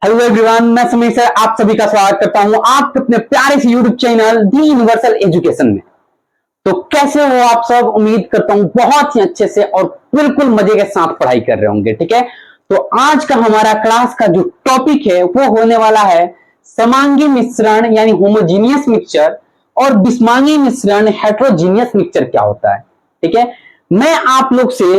Hello everyone, मैं Sameer sir आप सभी का स्वागत करता हूं आपके अपने प्यारे से यूट्यूब चैनल दी यूनिवर्सल एजुकेशन में। तो कैसे हो आप सब? उम्मीद करता हूं बहुत ही अच्छे से और बिल्कुल मजे के साथ पढ़ाई कर रहे होंगे। ठीक है, तो आज का हमारा क्लास का जो टॉपिक है वो होने वाला है समांगी मिश्रण यानी होमोजीनियस मिक्सचर और विषमांगी मिश्रण हेट्रोजीनियस मिक्सचर क्या होता है। ठीक है, मैं आप लोग से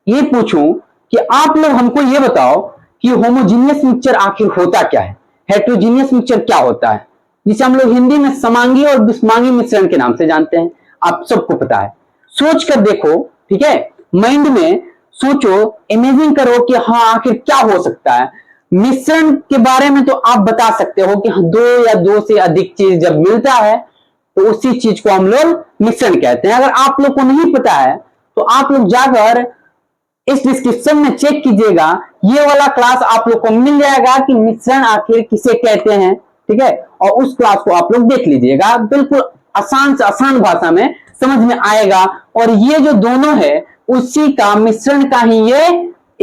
ये पूछूं कि आप लोग हमको ये बताओ कि होमोजीनियस मिक्सचर आखिर होता क्या है, हेट्रोजीनियस मिक्सचर क्या होता है, जिसे हम लोग हिंदी में समांगी और विषमांगी मिश्रण के नाम से जानते हैं। आप सबको पता है, सोच कर देखो। ठीक है, माइंड में सोचो, इमेजिन करो कि हाँ आखिर क्या हो सकता है। मिश्रण के बारे में तो आप बता सकते हो कि दो या दो से अधिक चीज जब मिलता है तो उसी चीज को हम लोग मिश्रण कहते हैं। अगर आप लोग को नहीं पता है तो आप लोग जाकर इस डिस्क्रिप्शन में चेक कीजिएगा, ये वाला क्लास आप लोग को मिल जाएगा कि मिश्रण आखिर किसे कहते हैं। ठीक है, और उस क्लास को आप लोग देख लीजिएगा, बिल्कुल आसान से आसान भाषा में समझ में आएगा। और ये जो दोनों है उसी का मिश्रण का ही ये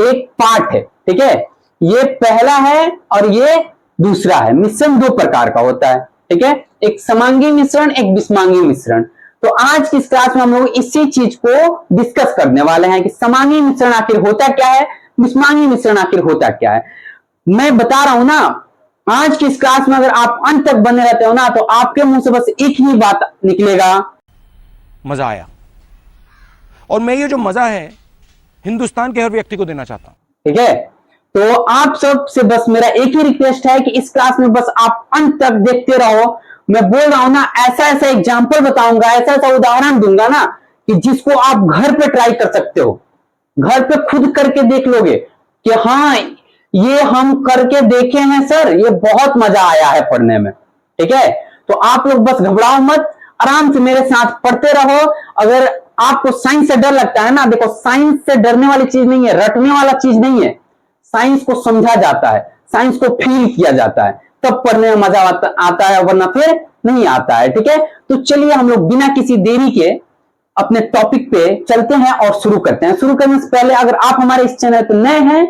एक पार्ट है। ठीक है, ये पहला है और ये दूसरा है। मिश्रण दो प्रकार का होता है। ठीक है, एक समांगी मिश्रण, एक विषमांगी मिश्रण। तो आज की इस क्लास में हम लोग इसी चीज को डिस्कस करने वाले हैं कि समांगी मिश्रण आखिर होता क्या है, विषमांगी मिश्रण आखिर होता क्या है। मैं बता रहा हूं ना, आज की इस क्लास में अगर आप अंत तक बने रहते हो ना तो आपके मुंह से बस एक ही बात निकलेगा, मजा आया। और मैं ये जो मजा है हिंदुस्तान के हर व्यक्ति को देना चाहता हूं। ठीक है, तो आप सब से बस मेरा एक ही रिक्वेस्ट है कि इस क्लास में बस आप अंत तक देखते रहो। मैं बोल रहा हूं ना, ऐसा ऐसा एग्जाम्पल बताऊंगा, ऐसा ऐसा उदाहरण दूंगा ना कि जिसको आप घर पे ट्राई कर सकते हो, घर पे खुद करके देख लोगे कि हाँ ये हम करके देखे हैं सर, ये बहुत मजा आया है पढ़ने में। ठीक है, तो आप लोग बस घबराओ मत, आराम से मेरे साथ पढ़ते रहो। अगर आपको साइंस से डर लगता है ना, देखो साइंस से डरने वाली चीज नहीं है, रटने वाला चीज नहीं है। साइंस को समझा जाता है, साइंस को फील किया जाता है, तब पढ़ने में मजा आता है, वरना फिर नहीं आता है। ठीक है, तो चलिए हम लोग बिना किसी देरी के अपने टॉपिक पे चलते हैं और शुरू करते हैं। शुरू करने से पहले अगर आप हमारे इस चैनल पर नए हैं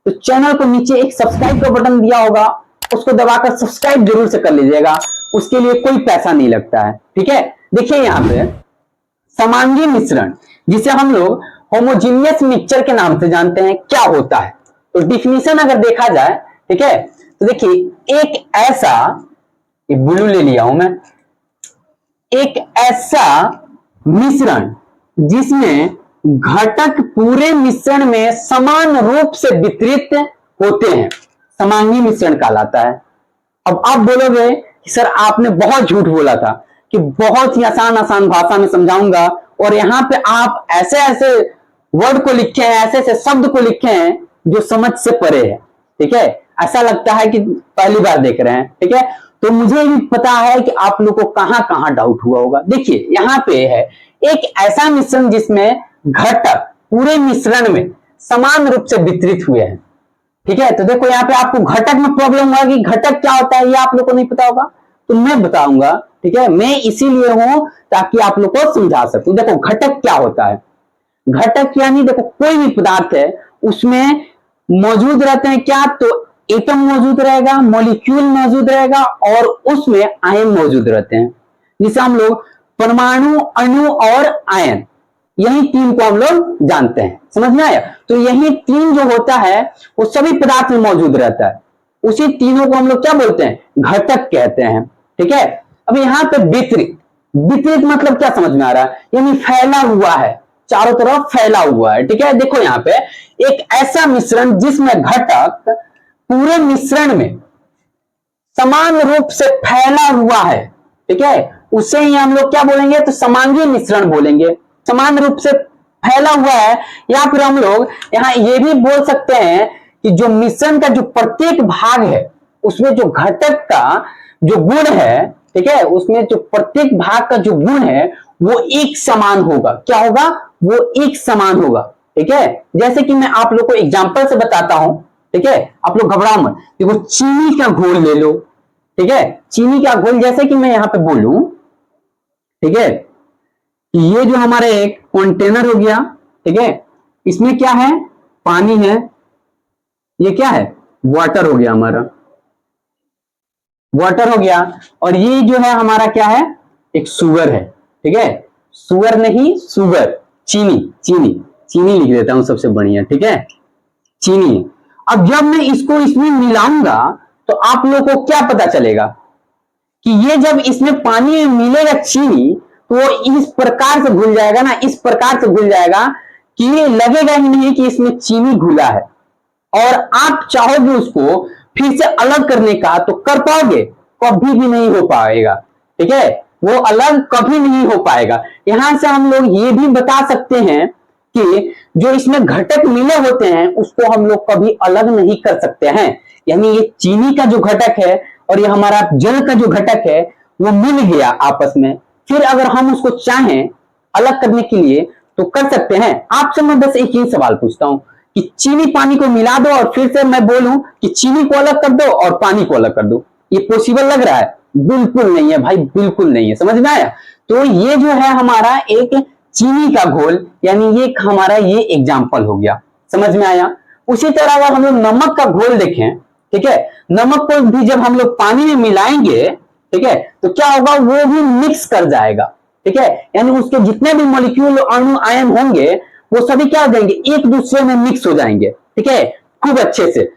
तो चैनल को नीचे एक सब्सक्राइब का बटन दिया होगा, उसको दबाकर सब्सक्राइब जरूर से कर लीजिएगा, उसके लिए कोई पैसा नहीं लगता है। ठीक है, देखिए यहां पे समांगी मिश्रण, जिसे हम लोग होमोजीनियस मिक्सचर के नाम से जानते हैं, क्या होता है। तो डिफिनीशन अगर देखा जाए, ठीक है, तो देखिए एक ऐसा, ये ब्लू ले लिया हूं मैं, एक ऐसा मिश्रण जिसमें घटक पूरे मिश्रण में समान रूप से वितरित होते हैं, समांगी मिश्रण कहलाता है। अब आप बोलोगे कि सर आपने बहुत झूठ बोला था कि बहुत ही आसान आसान भाषा में समझाऊंगा, और यहां पे आप ऐसे ऐसे वर्ड को लिखे हैं, ऐसे ऐसे शब्द को लिखे हैं जो समझ से परे है। ठीक है, ऐसा लगता है कि पहली बार देख रहे हैं। ठीक है, तो मुझे भी पता है कि आप लोगों को कहां कहां डाउट हुआ होगा। देखिए यहां पे है एक ऐसा मिश्रण जिसमें घटक पूरे मिश्रण में समान रूप से वितरित हुए हैं। ठीक है, तो देखो यहाँ पे आपको घटक में प्रॉब्लम हुआ कि घटक क्या होता है, ये आप लोग को नहीं पता होगा, तो मैं बताऊंगा। ठीक है, मैं इसीलिए हूं ताकि आप लोग को समझा सकूं। देखो घटक क्या होता है, घटक यानी देखो कोई भी पदार्थ है उसमें मौजूद रहते हैं क्या, तो एटम मौजूद रहेगा, मॉलिक्यूल मौजूद रहेगा और उसमें आयन मौजूद रहते हैं, जिसे हम लोग परमाणु, अणु और आयन, यही तीन को हम लोग जानते हैं। समझ में आया? तो यही तीन जो होता है वो सभी पदार्थ में मौजूद रहता है, उसी तीनों को हम लोग क्या बोलते हैं, घटक कहते हैं। ठीक है, अब यहां पे वितरित, वितरित मतलब क्या समझ में आ रहा है, यानी फैला हुआ है, चारों तरफ फैला हुआ है। ठीक है, देखो यहां पे एक ऐसा मिश्रण जिसमें घटक पूरे मिश्रण में समान रूप से फैला हुआ है। ठीक है, उसे ही हम लोग क्या बोलेंगे, तो समांगी मिश्रण बोलेंगे। समान रूप से फैला हुआ है, या फिर हम लोग यहां ये भी बोल सकते हैं कि जो मिश्रण का जो प्रत्येक भाग है उसमें जो घटक का जो गुण है, ठीक है, उसमें जो प्रत्येक भाग का जो गुण है वो एक समान होगा। क्या होगा, वो एक समान होगा। ठीक है, जैसे कि मैं आप लोग को एग्जांपल से बताता हूं। ठीक है, आप लोग घबराओ मत। देखो चीनी का घोल ले लो। ठीक है, चीनी का घोल, जैसे कि मैं यहां पे बोलूं, ठीक है, ये जो हमारे एक कंटेनर हो गया, ठीक है, इसमें क्या है, पानी है, ये क्या है, वाटर हो गया हमारा, वाटर हो गया। और ये जो है हमारा क्या है, एक शुगर है, ठीक है, शुगर नहीं शुगर, चीनी, चीनी, चीनी लिख देता हूं सबसे बढ़िया, ठीक है, चीनी। अब जब मैं इसको इसमें मिलाऊंगा तो आप लोगों को क्या पता चलेगा कि ये जब इसमें पानी में मिलेगा चीनी तो वो इस प्रकार से घुल जाएगा ना, इस प्रकार से घुल जाएगा कि ये लगेगा ही नहीं कि इसमें चीनी घुला है। और आप चाहोगे उसको फिर से अलग करने का तो कर पाओगे, कभी भी नहीं हो पाएगा, ठीक है, वो अलग कभी नहीं हो पाएगा। यहां से हम लोग ये भी बता सकते हैं कि जो इसमें घटक मिले होते हैं उसको हम लोग कभी अलग नहीं कर सकते हैं। यानी ये चीनी का जो घटक है और ये हमारा जल का जो घटक है वो मिल गया आपस में, फिर अगर हम उसको चाहें अलग करने के लिए तो कर सकते हैं। आपसे मैं बस एक ही सवाल पूछता हूं कि चीनी पानी को मिला दो और फिर से मैं बोलूं कि चीनी को अलग कर दो और पानी को अलग कर दो, ये पॉसिबल लग रहा है? बिल्कुल नहीं है भाई, बिल्कुल नहीं है। समझ में आया? तो ये जो है हमारा एक चीनी का घोल, यानी ये हमारा ये एग्जाम्पल हो गया। समझ में आया? उसी तरह अगर हम लोग नमक का घोल देखें, ठीक है, नमक को भी जब हम लोग पानी में मिलाएंगे, ठीक है, तो क्या होगा, वो भी मिक्स कर जाएगा, ठीक है, यानी उसके जितने भी मॉलिक्यूल अणु आयन होंगे वो सभी क्या हो जाएंगे, एक दूसरे में मिक्स हो जाएंगे, ठीक है, खूब अच्छे से,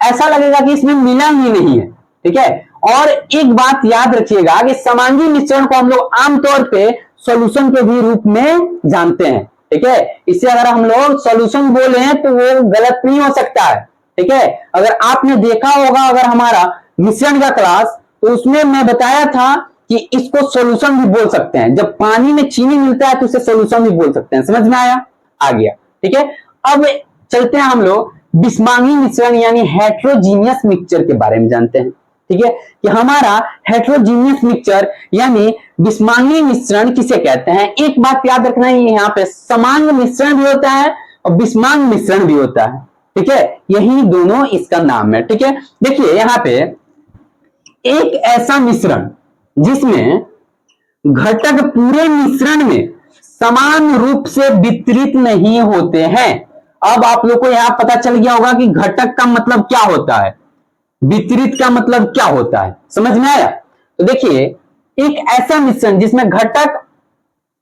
ऐसा लगेगा कि इसमें मिला ही नहीं है, ठीक है। और एक बात याद रखिएगा कि समांगी मिश्रण को हम लोग आमतौर पे सॉल्यूशन के भी रूप में जानते हैं, ठीक है। इससे अगर हम लोग सॉल्यूशन बोले हैं तो वो गलत नहीं हो सकता है, ठीक है। अगर आपने देखा होगा अगर हमारा मिश्रण का क्लास, तो उसमें मैं बताया था कि इसको सॉल्यूशन भी बोल सकते हैं, जब पानी में चीनी मिलता है तो उसे सॉल्यूशन भी बोल सकते हैं। समझ में आया? आ गया, ठीक है। अब चलते हैं हम लोग बिस्मांगी मिश्रण यानी हेट्रोजीनियस मिक्सचर के बारे में जानते हैं, ठीक है, कि हमारा हेट्रोजीनियस मिक्सचर यानी बिस्मांगी मिश्रण किसे कहते हैं। एक बात याद रखना है, यहाँ पे समांग मिश्रण भी होता है और बिस्मांग मिश्रण भी होता है, ठीक है, यही दोनों इसका नाम है, ठीक है। देखिए यहाँ पे एक ऐसा मिश्रण जिसमें घटक पूरे मिश्रण में समान रूप से वितरित नहीं होते हैं। अब आप लोग को यहां पता चल गया होगा कि घटक का मतलब क्या होता है, वितरित का मतलब क्या होता है। समझ में आया? तो देखिए एक ऐसा मिश्रण जिसमें घटक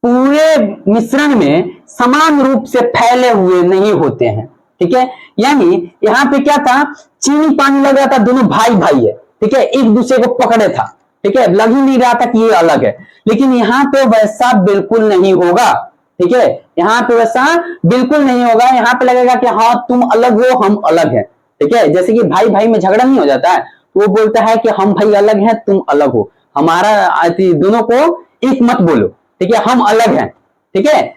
पूरे मिश्रण में समान रूप से फैले हुए नहीं होते हैं, ठीक है। यानी यहां पे क्या था, चीनी पानी लग रहा था, दोनों भाई भाई है, ठीक है, एक दूसरे को पकड़े था, ठीक है, लग ही नहीं रहा था कि ये अलग है। लेकिन यहां पे वैसा बिल्कुल नहीं होगा, ठीक है, यहां पे वैसा बिल्कुल नहीं होगा। यहां पे लगेगा कि हाँ तुम अलग हो हम अलग है, ठीक है। जैसे कि भाई भाई में झगड़ा नहीं हो जाता है, तो वो बोलता है कि हम भाई अलग हैं तुम अलग हो, हमारा दोनों को एक मत बोलो, ठीक है, हम अलग हैं, ठीक है।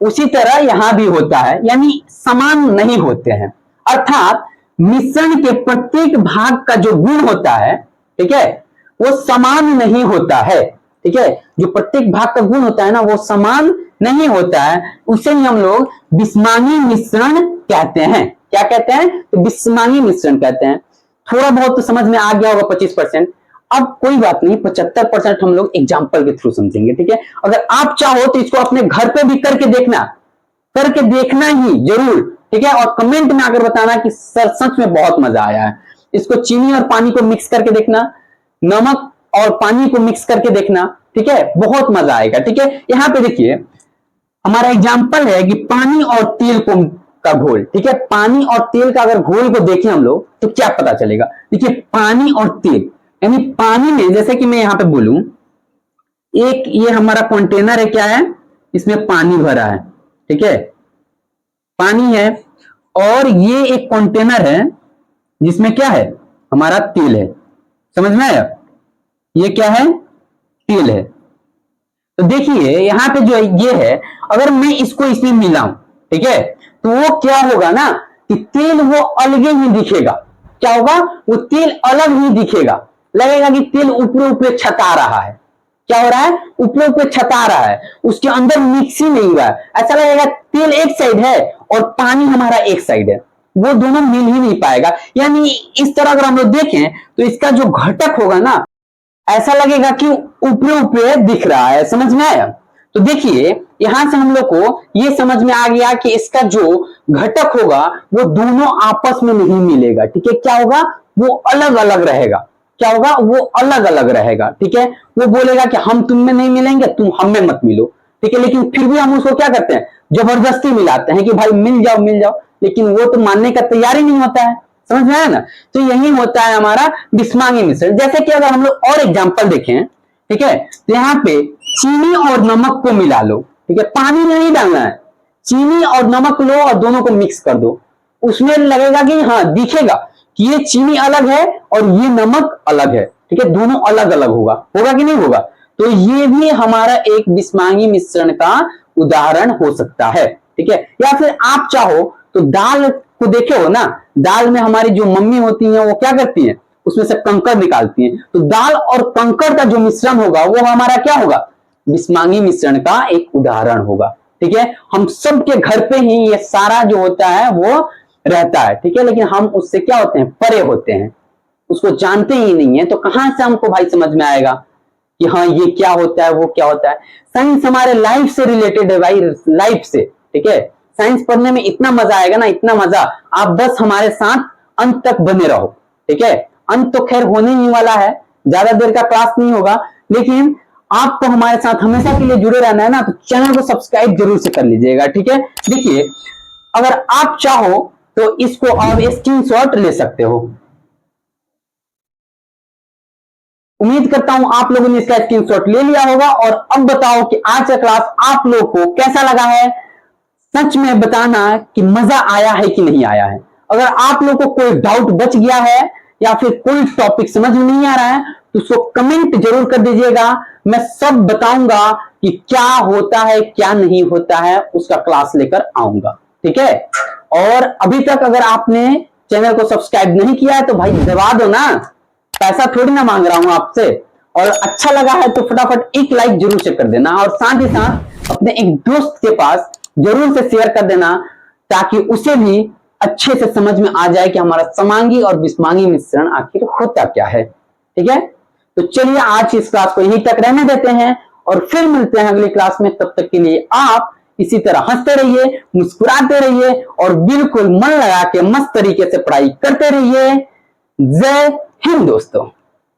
उसी तरह यहां भी होता है, यानी समान नहीं होते हैं, अर्थात मिश्रण के प्रत्येक भाग का जो गुण होता है, ठीक है, वो समान नहीं होता है, ठीक है, जो प्रत्येक भाग का गुण होता है ना वो समान नहीं होता है, उसे ही हम लोग बिस्मांगी मिश्रण कहते हैं। क्या कहते हैं? तो बिस्मांगी मिश्रण कहते हैं। थोड़ा बहुत तो समझ में आ गया होगा 25%। अब कोई बात नहीं, 75% हम लोग एग्जाम्पल के थ्रू समझेंगे, ठीक है। अगर आप चाहो तो इसको अपने घर पे भी करके देखना ही जरूर, ठीक है, और कमेंट में आकर बताना कि सर सच में बहुत मजा आया है। इसको चीनी और पानी को मिक्स करके देखना, नमक और पानी को मिक्स करके देखना, ठीक है, बहुत मजा आएगा, ठीक है। यहां पे देखिए हमारा एग्जाम्पल है कि पानी और तेल का घोल, ठीक है, पानी और तेल का अगर घोल को देखें हम लोग तो क्या पता चलेगा। देखिए पानी और तेल, यानी पानी में जैसे कि मैं यहां पे बोलूं, एक ये हमारा कंटेनर है, क्या है, इसमें पानी भरा है, ठीक है, पानी है, और ये एक कंटेनर है जिसमें क्या है, हमारा तेल है। समझ में आया? ये क्या है, तेल है। तो देखिए यहां पे जो ये है, अगर मैं इसको इसमें मिलाऊं, ठीक है, तो वो क्या होगा ना कि तेल वो अलग ही दिखेगा। क्या होगा, वो तेल अलग ही दिखेगा, लगेगा कि तेल ऊपर ऊपर छता रहा है। क्या हो रहा है, ऊपर ऊपर छता रहा है, उसके अंदर मिक्स ही नहीं हुआ है। ऐसा लगेगा तेल एक साइड है और पानी हमारा एक साइड है, वो दोनों मिल ही नहीं पाएगा। यानी इस तरह अगर हम लोग देखें तो इसका जो घटक होगा ना, ऐसा लगेगा कि ऊपर ऊपर दिख रहा है। समझ में आया? तो देखिए यहां से हम लोग को ये समझ में आ गया कि इसका जो घटक होगा वो दोनों आपस में नहीं मिलेगा। ठीक है, क्या होगा, वो अलग अलग रहेगा। क्या होगा, वो अलग अलग रहेगा। ठीक है, वो बोलेगा कि हम तुम में नहीं मिलेंगे, तुम हम में मत मिलो। ठीक है, लेकिन फिर भी हम उसको क्या करते हैं, जबरदस्ती मिलाते हैं कि भाई मिल जाओ मिल जाओ, लेकिन वो तो मानने का तैयार ही नहीं होता है। समझ में आया ना। तो यही होता है हमारा बिस्मांगी मिश्रण। जैसे कि अगर हम लोग और एग्जाम्पल देखें, ठीक है, तो यहाँ पे चीनी और नमक को मिला लो। ठीक है, पानी में नहीं डालना है, चीनी और नमक लो और दोनों को मिक्स कर दो। उसमें लगेगा कि हाँ, दिखेगा कि ये चीनी अलग है और ये नमक अलग है। ठीक है, दोनों अलग अलग होगा, होगा कि नहीं होगा। तो ये भी हमारा एक बिस्मांगी मिश्रण का उदाहरण हो सकता है। ठीक है, या फिर आप चाहो तो दाल को देखे हो ना, दाल में हमारी जो मम्मी होती है वो क्या करती है, उसमें से कंकड़ निकालती है। तो दाल और कंकड़ का जो मिश्रण होगा वो हमारा क्या होगा, बिस्मांगी मिश्रण का एक उदाहरण होगा। ठीक है, हम सबके घर पे ही ये सारा जो होता है वो रहता है। ठीक है, लेकिन हम उससे क्या होते हैं, परे होते हैं, उसको जानते ही नहीं है। तो कहां से हमको भाई समझ में आएगा कि हाँ ये क्या होता है वो क्या होता है। साइंस हमारे लाइफ से रिलेटेड है भाई, लाइफ से। ठीक है, साइंस पढ़ने में इतना मजा आएगा ना, इतना मजा, आप बस हमारे साथ अंत तक बने रहो। ठीक है, अंत तो खैर होने ही वाला है, ज्यादा देर का क्लास नहीं होगा, लेकिन आपको हमारे साथ हमेशा के लिए जुड़े रहना है ना, तो चैनल को सब्सक्राइब जरूर से कर लीजिएगा। ठीक है, देखिए अगर आप चाहो तो इसको आप स्क्रीनशॉट ले सकते हो। उम्मीद करता हूं आप लोगों ने इसका स्क्रीनशॉट ले लिया होगा। और अब बताओ कि आज का क्लास आप लोग को कैसा लगा है। सच में बताना कि मजा आया है कि नहीं आया है। अगर आप लोग को कोई डाउट बच गया है या फिर कोई टॉपिक समझ में नहीं आ रहा है तो उसको कमेंट जरूर कर दीजिएगा। मैं सब बताऊंगा कि क्या होता है क्या नहीं होता है, उसका क्लास लेकर आऊंगा। ठीक है, और अभी तक अगर आपने चैनल को सब्सक्राइब नहीं किया है तो भाई दबा दो ना, पैसा थोड़ी ना मांग रहा हूं आपसे। और अच्छा लगा है तो फटाफट एक लाइक जरूर से कर देना, और साथ ही साथ अपने एक दोस्त के पास जरूर से शेयर कर देना, ताकि उसे भी अच्छे से समझ में आ जाए कि हमारा समांगी और बिस्मांगी मिश्रण आखिर होता क्या है। ठीक है, तो चलिए आज इस क्लास को यहीं तक रहने देते हैं और फिर मिलते हैं अगली क्लास में। तब तक के लिए आप इसी तरह हंसते रहिए, मुस्कुराते रहिए और बिल्कुल मन लगा के मस्त तरीके से पढ़ाई करते रहिए। जय हिंद दोस्तों।